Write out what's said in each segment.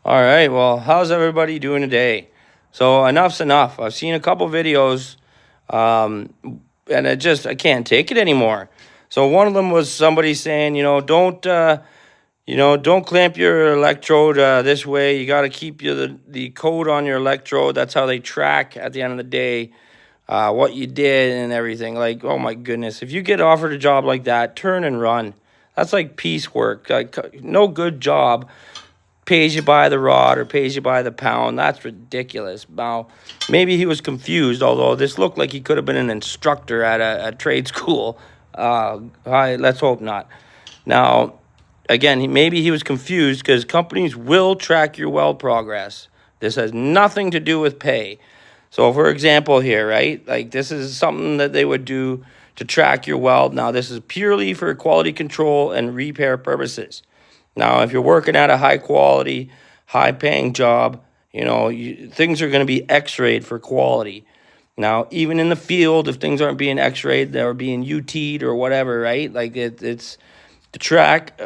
All right, well, how's everybody doing today? So enough's enough. I've seen a couple videos, um, and I can't take it anymore. So one of them was somebody saying, don't clamp your electrode this way. You got to keep the code on your electrode. That's how they track at the end of the day what you did and everything. Like, oh my goodness, if you get offered a job like that, turn and run. That's like piecework. Like, no good job pays you by the rod or pays you by the pound. That's ridiculous. Now, maybe he was confused, although this looked like he could have been an instructor at a trade school. Let's hope not. Now, again, maybe he was confused because companies will track your weld progress. This has nothing to do with pay. So, for example, here, right? Like, this is something that they would do to track your weld. Now, this is purely for quality control and repair purposes. Now, if you're working at a high quality, high paying job, things are going to be x-rayed for quality. Now, even in the field, if things aren't being x-rayed, they're being UT'd or whatever, right? Like it's to track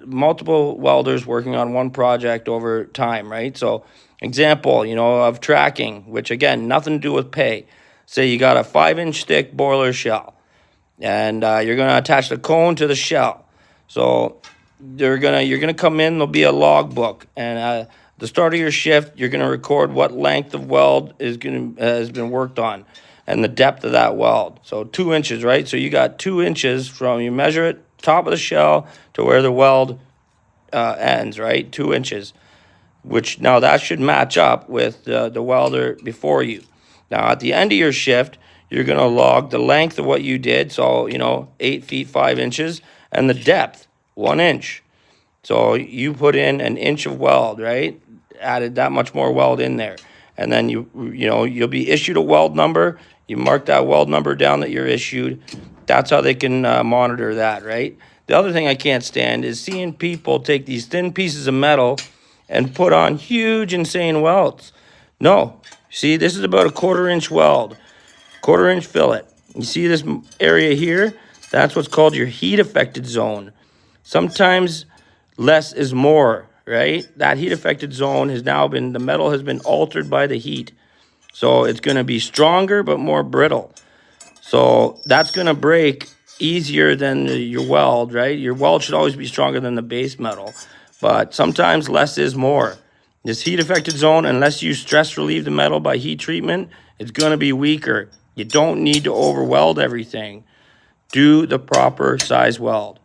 multiple welders working on one project over time, right? So, example, of tracking, which again, nothing to do with pay. Say you got a 5-inch thick boiler shell, and you're going to attach the cone to the shell. So you're gonna come in. There'll be a log book, and at the start of your shift, you're gonna record what length of weld has been worked on, and the depth of that weld. So 2 inches, right? So you got 2 inches from you measure it top of the shell to where the weld ends, right? 2 inches, which now that should match up with the welder before you. Now at the end of your shift, you're gonna log the length of what you did. So 8 feet 5 inches. And the depth, 1 inch. So you put in an inch of weld, right? Added that much more weld in there. And then you'll be issued a weld number. You mark that weld number down that you're issued. That's how they can monitor that, right? The other thing I can't stand is seeing people take these thin pieces of metal and put on huge, insane welds. No. See, this is about a 1/4 inch weld, 1/4 inch fillet. You see this area here? That's what's called your heat affected zone. Sometimes less is more, right? That heat affected zone the metal has been altered by the heat. So it's going to be stronger but more brittle. So that's going to break easier than your weld, right? Your weld should always be stronger than the base metal. But sometimes less is more. This heat affected zone, unless you stress relieve the metal by heat treatment, it's going to be weaker. You don't need to over weld everything. Do the proper size weld.